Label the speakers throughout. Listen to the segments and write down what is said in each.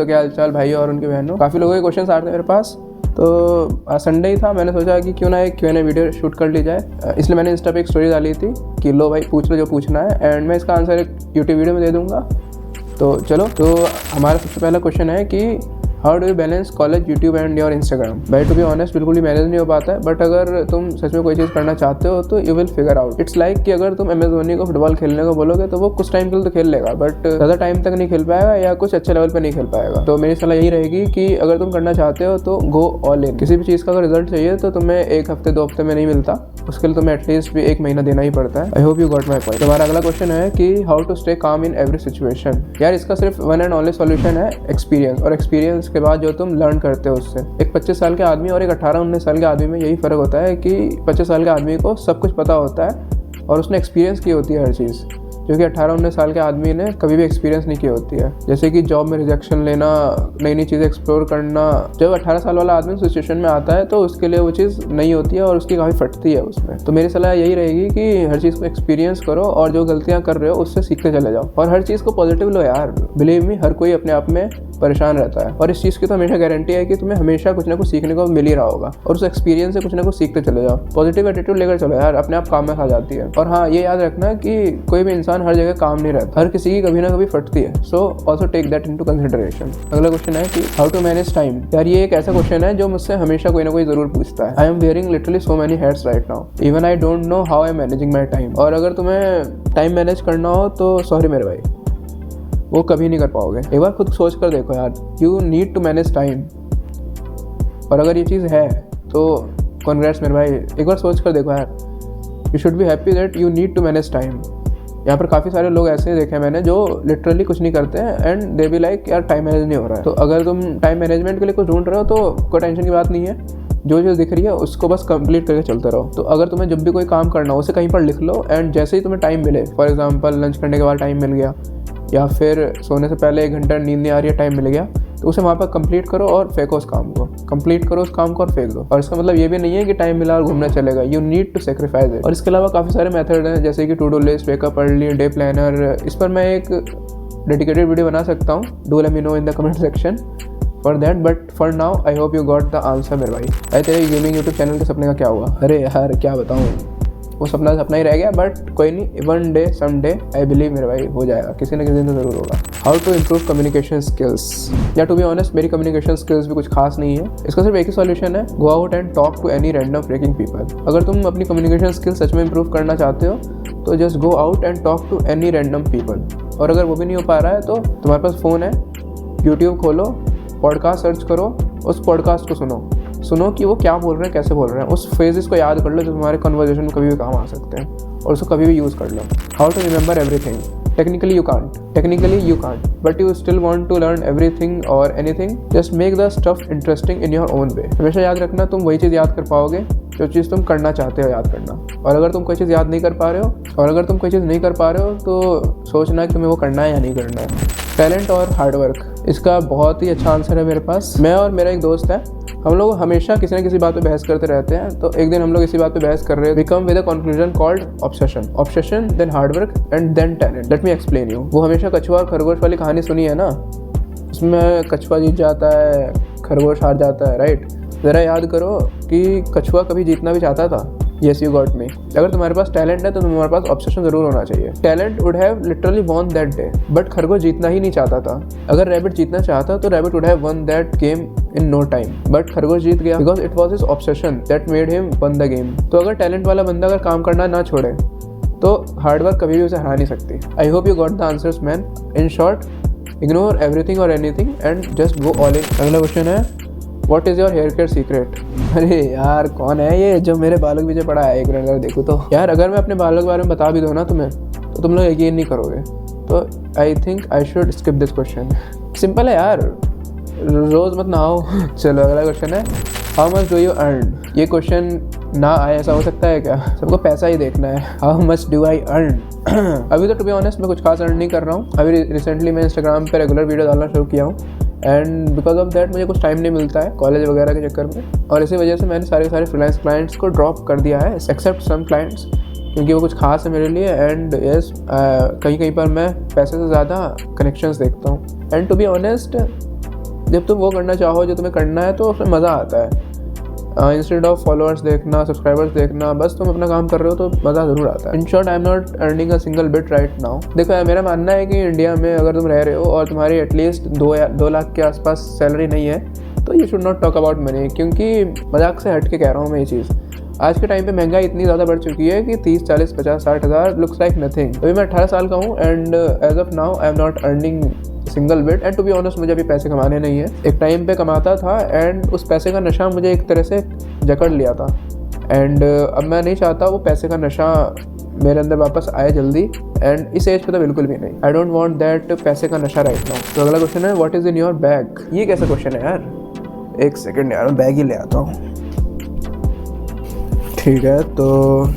Speaker 1: तो क्या हालचाल भाई और उनके बहनों। काफ़ी लोगों के क्वेश्चन आ रहे थे मेरे पास, तो आज संडे ही था, मैंने सोचा कि क्यों ना एक Q&A वीडियो शूट कर ली जाए। इसलिए मैंने इंस्टा पे एक स्टोरी डाली थी कि लो भाई पूछ लो जो पूछना है, एंड मैं इसका आंसर एक यूट्यूब वीडियो में दे दूँगा। तो चलो, तो हमारा सबसे पहला क्वेश्चन है कि how do you balance college, YouTube and your Instagram. भाई टू बी ऑनेस्ट बिल्कुल ही मैनेज नहीं हो पाता है, बट अगर तुम सच में कोई चीज़ करना चाहते हो तो you will figure out. It's like कि अगर तुम MS धोनी को फुटबॉल खेलने को बोलोगे तो वो कुछ टाइम के लिए तो खेल लेगा, बट ज़्यादा टाइम तक नहीं खेल पाएगा या कुछ अच्छे लेवल पर नहीं खेल पाएगा। तो मेरी सलाह यही रहेगी कि अगर तुम करना चाहते हो तो गो ऑल इन। किसी भी चीज़ का अगर रिजल्ट चाहिए तो तुम्हें एक हफ्ते 2 हफ्ते में नहीं मिलता, उसके लिए तुम्हें एटलीस्ट भी 1 महीना देना ही पड़ता है। आई hope you got my point. हमारा अगला क्वेश्चन है कि how to stay calm in every situation. यार इसका सिर्फ वन एंड ओनली सॉल्यूशन है एक्सपीरियंस, और एक्सपीरियंस के बाद जो तुम लर्न करते हो उससे। एक 25 साल के आदमी और एक 18-19 साल के आदमी में यही फ़र्क होता है कि 25 साल के आदमी को सब कुछ पता होता है और उसने एक्सपीरियंस की होती है हर चीज़, जो कि 18-19 साल के आदमी ने कभी भी एक्सपीरियंस नहीं की होती है। जैसे कि जॉब में रिजेक्शन लेना, नई नई चीज़ें एक्सप्लोर करना। जब 18 साल वाला आदमी सिचुएशन में आता है तो उसके लिए वो चीज़ नहीं होती है और उसकी काफ़ी फटती है उसमें। तो मेरी सलाह यही रहेगी कि हर चीज़ को एक्सपीरियंस करो और जो गलतियाँ कर रहे हो उससे सीखते चले जाओ, और हर चीज़ को पॉजिटिव लो यार। बिलीव मी, हर कोई अपने आप में परेशान रहता है, और इस चीज़ की तो हमेशा गारंटी है कि तुम्हें हमेशा कुछ ना कुछ सीखने को मिल ही रहा होगा, और उस एक्सपीरियंस से कुछ ना कुछ सीखते चले जाओ। पॉजिटिव एटीट्यूड लेकर चलो यार, अपने आप काम में आ जाती है। और हाँ, ये याद रखना कि कोई भी इंसान हर जगह काम नहीं रहता, हर किसी की कभी ना कभी फटती है। So also take that into consideration. अगला क्वेश्चन है कि हाउ टू मैनेज टाइम। यार ये एक ऐसा क्वेश्चन है जो मुझसे हमेशा कोई ना कोई जरूर पूछता है। I am wearing literally so many hats right now, even I don't know how I am managing my time. और अगर तुम्हें टाइम मैनेज करना हो तो सॉरी मेरे भाई, वो कभी नहीं कर पाओगे। एक बार खुद सोच कर देखो यार, you need to manage time, और अगर ये चीज़ है तो कॉन्ग्रेट्स मेरे भाई, एक बार सोच कर देखो यार। You should be happy that you need to manage time. यहाँ पर काफ़ी सारे लोग ऐसे देखे हैं मैंने जो लिटरली कुछ नहीं करते हैं एंड दे बी लाइक यार टाइम मैनेज नहीं हो रहा है। तो अगर तुम टाइम मैनेजमेंट के लिए कुछ ढूंढ रहे हो तो कोई टेंशन की बात नहीं है, जो चीज़ दिख रही है उसको बस कंप्लीट करके चलते रहो। तो अगर तुम्हें जब भी कोई काम करना हो उसे कहीं पर लिख लो, एंड जैसे ही तुम्हें टाइम मिले, फॉर एग्जांपल लंच करने के बाद टाइम मिल गया या फिर सोने से पहले 1 घंटा नींद नहीं आ रही है, टाइम मिल गया, तो उसे वहाँ पर कंप्लीट करो और फेंको उस काम को। कंप्लीट करो उस काम को और फेंक दो। और इसका मतलब ये भी नहीं है कि टाइम मिला और घूमने चलेगा, you need to sacrifice it. और इसके अलावा काफ़ी सारे मेथड हैं, जैसे कि to do list, wake up early, day planner. इस पर मैं एक डेडिकेटेड वीडियो बना सकता हूँ, do let me know in the comment section for that. But for now I hope you got the answer मेरे भाई। अरे तेरे गेमिंग यूट्यूब चैनल के सपने का क्या हुआ? अरे यार क्या बताऊँ, वो सपना ही रह गया, बट कोई नहीं, one day some day I believe मेरे भाई हो जाएगा, किसी न किसी दिन तो ज़रूर होगा। How to improve communication skills. या टू बी ऑनेस्ट मेरी कम्युनिकेशन स्किल्स भी कुछ खास नहीं है। इसका सिर्फ एक ही सॉल्यूशन है, go out and talk to any random freaking people. अगर तुम अपनी कम्युनिकेशन स्किल्स सच में इम्प्रूव करना चाहते हो तो just go out and talk to any random people. और अगर वो भी नहीं हो पा रहा है तो तुम्हारे पास फ़ोन है, यूट्यूब खोलो, पॉडकास्ट सर्च करो, उस पॉडकास्ट को सुनो कि वो क्या बोल रहे हैं, कैसे बोल रहे हैं। उस फ्रेजेस को याद कर लो जो तुम्हारे कन्वर्सेशन में कभी भी काम आ सकते हैं, और उसको कभी भी यूज़ कर लो। How to remember everything. Technically you can't but you still want to learn everything और anything. Just make the stuff interesting in your own way. हमेशा याद रखना, तुम वही चीज़ याद कर पाओगे जो चीज़ तुम करना चाहते हो याद करना। और अगर तुम कोई चीज़ याद नहीं कर पा रहे हो तो सोचना कि तुम्हें वो करना है या नहीं करना है। टैलेंट और हार्डवर्क, इसका बहुत ही अच्छा आंसर है मेरे पास। मैं और मेरा एक दोस्त है, हम लोग हमेशा किसी न किसी बात पे बहस करते रहते हैं। तो एक दिन हम लोग इसी बात पे बहस कर रहे हैं। We come with a conclusion called obsession, then hard work and then talent. Let me explain you. वो हमेशा कछुआ और खरगोश वाली कहानी सुनी है ना, उसमें कछुआ जीत जाता है, खरगोश हार जाता है, राइट। ज़रा याद करो कि कछुआ कभी जीतना भी चाहता था। Yes you got me. अगर तुम्हारे पास टैलेंट है तो तुम्हारे पास ऑब्सेशन जरूर होना चाहिए। Talent would have literally von that day, but खरगोश जीतना ही नहीं चाहता था। अगर रैबिट जीतना चाहता तो rabbit would have won that game in no time, but खरगोश जीत गया because it was his obsession that made him won the game. तो अगर टैलेंट वाला बंदा अगर काम करना ना छोड़े तो हार्डवर्क कभी भी उसे हरा नहीं सकती। I hope you got the answers man. In short, ignore everything और anything and just go all in. अगला क्वेश्चन है, what is your hair care secret. अरे यार कौन है ये जो मेरे बालों के पीछे पड़ा है? एक मिनट अगर देखो तो यार, अगर मैं अपने बालों के बारे में बता भी दूँ ना तुम्हें तो तुम लोग यकीन नहीं करोगे। तो I think I should skip this question. Simple है यार, रोज़ मत नहाओ। चलो अगला क्वेश्चन है, how much do you earn. ये क्वेश्चन ना आए ऐसा हो सकता है क्या? सबको पैसा ही देखना है। How much do I earn. अभी तो टू बी ऑनेस्ट मैं कुछ खास अर्न नहीं कर रहा हूँ। अभी रिसेंटली मैं इंस्टाग्राम पे रेगुलर वीडियो डालना शुरू किया हूँ, एंड बिकॉज ऑफ दैट मुझे कुछ टाइम नहीं मिलता है कॉलेज वगैरह के चक्कर में, और इसी वजह से मैंने सारे फ्रीलांस क्लाइंट्स को ड्रॉप कर दिया है, एक्सेप्ट सम क्लाइंट्स, क्योंकि वो कुछ खास है मेरे लिए। एंड यस, कहीं पर मैं पैसे से ज़्यादा कनेक्शंस देखता हूँ। एंड टू बी ऑनेस्ट जब तुम वो करना चाहो जो तुम्हें करना है तो उसमें मज़ा आता है। इंस्टेड ऑफ फॉलोअर्स देखना, सब्सक्राइबर्स देखना, बस तुम अपना काम कर रहे हो तो मज़ा ज़रूर आता है। In short, I am not earning a single bit right now. देखो यार, मेरा मानना है कि इंडिया में अगर तुम रह रहे हो और तुम्हारी एटलीस्ट 2 लाख के आसपास सैलरी नहीं है तो you should not talk about money. क्योंकि मजाक से हट के कह रहा हूँ मैं ये चीज़, आज के टाइम पे महंगाई इतनी ज़्यादा बढ़ चुकी है कि 30, 40, 50, 60 हज़ार लुक्स लाइक नथिंग। अभी मैं 18 साल का हूँ and as of now I am not earning single bit. And to be honest, मुझे अभी पैसे कमाने नहीं है। एक टाइम पे कमाता था एंड उस पैसे का नशा मुझे एक तरह से जकड़ लिया था। एंड अब मैं नहीं चाहता वो पैसे का नशा मेरे अंदर वापस आए जल्दी। एंड इस एज पे तो बिल्कुल भी नहीं। आई डोंट वांट दैट पैसे का नशा राइट नाउ। तो अगला क्वेश्चन है, what is in your bag. ये कैसा क्वेश्चन है यार, एक सेकेंड यार, मैं बैग ही ले आता हूँ। ठीक है, तो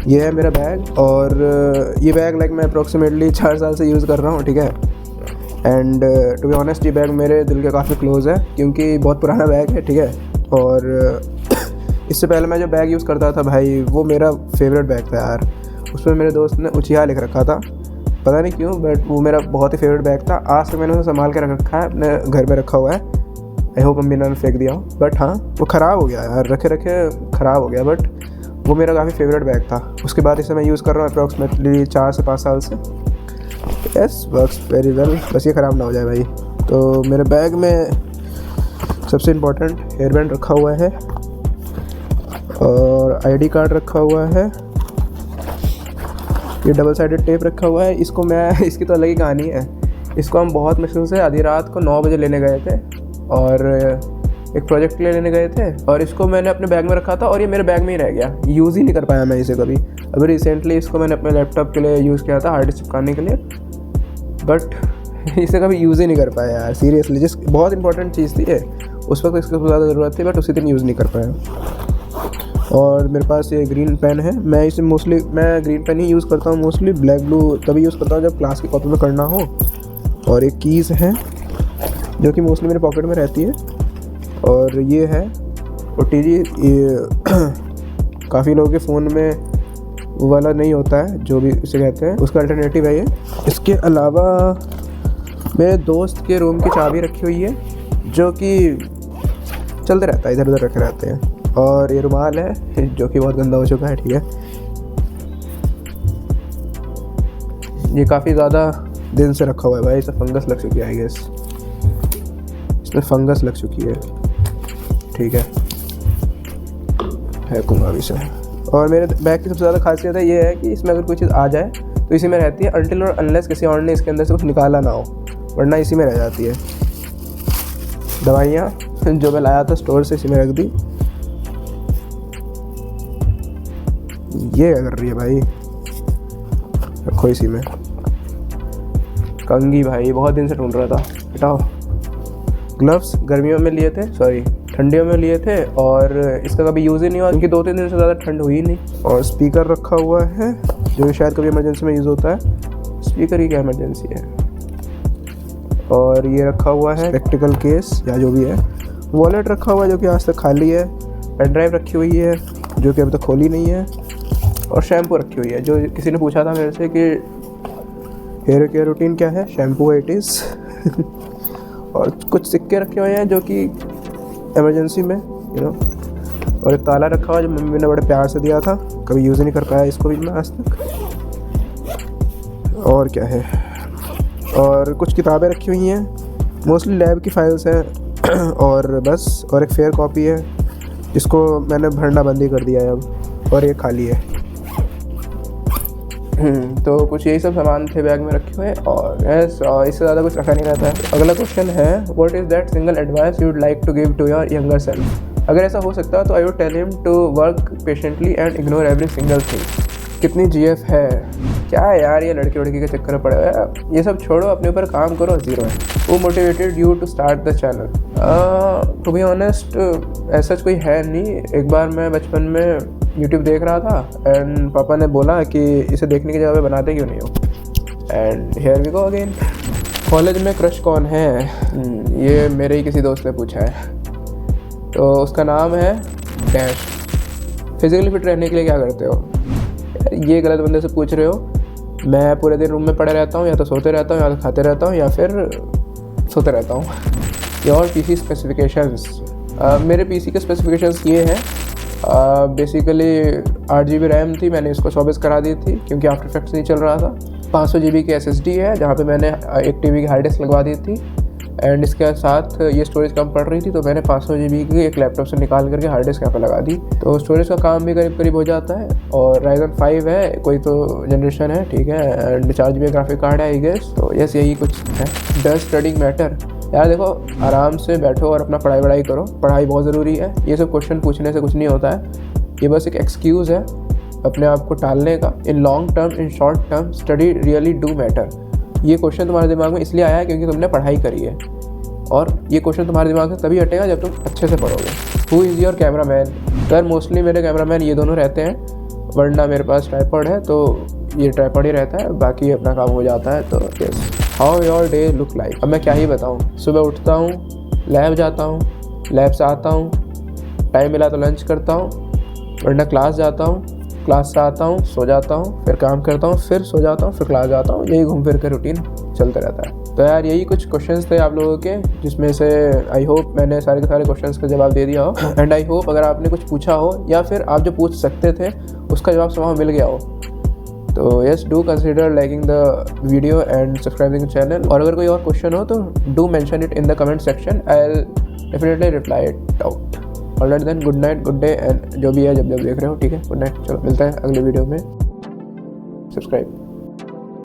Speaker 1: ये है मेरा बैग और ये बैग लाइक मैं अप्रॉक्सीमेटली 4 साल से यूज़ कर रहा हूँ। ठीक है, एंड टू बी ऑनेस्ट ये बैग मेरे दिल के काफ़ी क्लोज़ है क्योंकि बहुत पुराना बैग है। ठीक है, और इससे पहले मैं जो बैग यूज़ करता था भाई, वो मेरा फेवरेट बैग था यार। उसमें मेरे दोस्त ने उचिया लिख रखा था, पता नहीं क्यों, बट वो मेरा बहुत ही फेवरेट बैग था। आज तक मैंने उसे संभाल के रख रखा है, अपने घर में रखा हुआ है। आई होप अम्मी ने फेंक दिया हो, बट हाँ वो ख़राब हो गया यार, रखे रखे ख़राब हो गया, बट वो मेरा काफ़ी फेवरेट बैग था। उसके बाद इसे मैं यूज़ कर रहा हूँ अप्रॉक्सीमेटली 4 से 5 साल से। यस, वर्क्स वेरी वेल, बस ये ख़राब ना हो जाए भाई। तो मेरे बैग में सबसे इम्पोर्टेंट हेयर बैंड रखा हुआ है और आईडी कार्ड रखा हुआ है। ये डबल साइडेड टेप रखा हुआ है। इसको मैं इसकी तो अलग ही कहानी है। इसको हम बहुत मुश्किल से आधी रात को 9 बजे लेने गए थे और एक प्रोजेक्ट के लिए लेने गए थे और इसको मैंने अपने बैग में रखा था और ये मेरे बैग में ही रह गया। यूज़ ही नहीं कर पाया मैं इसे कभी। अभी रिसेंटली इसको मैंने अपने लैपटॉप के लिए यूज़ किया था, हार्ड डिस्क चिपकाने के लिए, बट इसे कभी यूज़ ही नहीं कर पाया यार सीरियसली। जिस बहुत इंपॉर्टेंट चीज़ थी ये, उस वक्त इसकी ज़्यादा ज़रूरत थी, बट उसी दिन यूज़ नहीं कर पाया। और मेरे पास ये ग्रीन पेन है। मैं इसे मोस्टली ग्रीन पेन ही यूज़ करता हूँ मोस्टली। ब्लैक ब्लू तभी यूज़ करता हूँ जब क्लास की कॉपी में करना हो। और एक कीज़ है जो कि मोस्टली मेरे पॉकेट में रहती है। और ये है OTG। ये काफ़ी लोगों के फ़ोन में वो वाला नहीं होता है जो भी इसे कहते हैं, उसका अल्टरनेटिव है ये। इसके अलावा मेरे दोस्त के रूम की चाबी रखी हुई है जो कि चलते रहता है, इधर उधर रखे रहते हैं। और ये रुमाल है जो कि बहुत गंदा हो चुका है। ठीक है, ये काफ़ी ज़्यादा दिन से रखा हुआ है भाई, इसमें फंगस लग चुकी है, आई गेस इसमें फंगस लग चुकी है। ठीक है, फेंकूंगा अभी से। और मेरे बैग की सबसे ज़्यादा खासियत है ये है कि इसमें अगर कोई चीज़ आ जाए तो इसी में रहती है, अनटिल और अनलेस किसी और ने इसके अंदर से कुछ निकाला ना हो, वरना इसी में रह जाती है। दवाइयाँ जो मैं लाया था स्टोर से, इसी में रख दी। ये क्या कर रही है भाई, रखो इसी में। कंघी भाई बहुत दिन से ढूंढ रहा था, हटाओ। ग्लव्स गर्मियों में लिए थे, सॉरी ठंडियों में लिए थे और इसका कभी यूज़ ही नहीं हुआ क्योंकि 2-3 दिन से ज़्यादा ठंड हुई नहीं। और स्पीकर रखा हुआ है जो शायद कभी इमरजेंसी में यूज़ होता है। स्पीकर की क्या इमरजेंसी है। और ये रखा हुआ है प्रैक्टिकल केस या जो भी है। वॉलेट रखा हुआ है जो कि आज तक खाली है। पेन ड्राइव रखी हुई है जो कि अभी तक खोली नहीं है। और शैम्पू रखी हुई है, जो किसी ने पूछा था मेरे से कि हेयर केयर रूटीन क्या है, शैम्पू इट इज़। और कुछ सिक्के रखे हुए हैं जो कि इमरजेंसी में और एक ताला रखा हुआ है जो मम्मी ने बड़े प्यार से दिया था, कभी यूज़ नहीं कर पाया इसको भी मैं आज तक। और क्या है, और कुछ किताबें रखी हुई हैं, मोस्टली लैब की फाइल्स हैं। और बस, और एक फेयर कॉपी है जिसको मैंने भरना बंद ही कर दिया है अब, और ये खाली है। तो कुछ यही सब सामान थे बैग में रखे हुए और इससे ज़्यादा कुछ रखा नहीं रहता है। अगला क्वेश्चन है, what is that single advice you would like to give to your younger self. अगर ऐसा हो सकता तो I would tell him to work patiently and ignore every single thing. कितनी GF है क्या है यार, ये लड़की लड़की के चक्कर में पड़े हुए हैं। ये सब छोड़ो, अपने ऊपर काम करो, ज़ीरो है। वो motivated you to start the channel. To be honest ऐसा कोई है नहीं। एक बार मैं बचपन में YouTube देख रहा था एंड पापा ने बोला कि इसे देखने की जगह पे बनाते क्यों नहीं हो, and here we go again. College में क्रश कौन है, ये मेरे ही किसी दोस्त ने पूछा है, तो उसका नाम है डैश। फिजिकली फिट रहने के लिए क्या करते हो, ये गलत बंदे से पूछ रहे हो। मैं पूरे दिन रूम में पड़े रहता हूँ, या तो सोते रहता हूँ, या तो खाते रहता हूँ, या फिर सोते रहता हूँ। Your PC specifications. मेरे पीसी के स्पेसिफिकेशंस ये हैं, बेसिकली 8 GB रैम थी, मैंने इसको 24 करा दी थी क्योंकि आफ्टर इफेक्ट्स नहीं चल रहा था। 500 GB की SSD है जहाँ पे मैंने 1 TB की हार्ड डिस्क लगवा दी थी, एंड इसके साथ ये स्टोरेज कम पड़ रही थी तो मैंने 500 GB की एक लैपटॉप से निकाल करके हार्ड डिस्क यहाँ पे लगा दी, तो स्टोरेज का काम भी करीब करीब हो जाता है। और Ryzen 5 है, कोई तो जनरेशन है, ठीक है, एंड 4 GB ग्राफिक कार्ड है आई गेस। तो यस यही कुछ है। Does studying matter? यार देखो, आराम से बैठो और अपना पढ़ाई करो, पढ़ाई बहुत ज़रूरी है। ये सब क्वेश्चन पूछने से कुछ नहीं होता है, ये बस एक एक्सक्यूज़ है अपने आप को टालने का। In long term, in short term, study really do matter. ये क्वेश्चन तुम्हारे दिमाग में इसलिए आया है क्योंकि तुमने पढ़ाई करी है, और ये क्वेश्चन तुम्हारे दिमाग से तभी हटेगा जब तुम अच्छे से पढ़ोगे। Who is your camera man? Sir mostly मेरे कैमरा मैन ये दोनों रहते हैं, वरना मेरे पास ट्राइपॉड है तो ये ट्राइपॉड ही रहता है, बाकी अपना काम हो जाता है। तो yes. How your day look like? अब मैं क्या ही बताऊँ, सुबह उठता हूँ, लैब जाता हूँ, लैब से आता हूँ, टाइम मिला तो लंच करता हूँ, वरना क्लास जाता हूँ, क्लास से आता हूँ, सो जाता हूँ, फिर काम करता हूँ, फिर सो जाता हूँ, फिर क्लास जाता हूँ। यही घूम फिर कर रूटीन चलता रहता है। तो यार यही कुछ क्वेश्चंस थे आप लोगों के, जिसमें से आई होप मैंने सारे के सारे क्वेश्चंस का जवाब दे दिया हो, एंड आई होप अगर आपने कुछ पूछा हो या फिर आप जो पूछ सकते थे उसका जवाब समझ मिल गया हो। तो yes, do consider liking the video and subscribing channel. और अगर कोई और क्वेश्चन हो तो do mention it in the comment section, I will definitely reply it out. Alright then, good night, good day, and जो भी है जब देख रहे हो, ठीक है, गुड नाइट। चलो मिलता है अगले वीडियो में। सब्सक्राइब।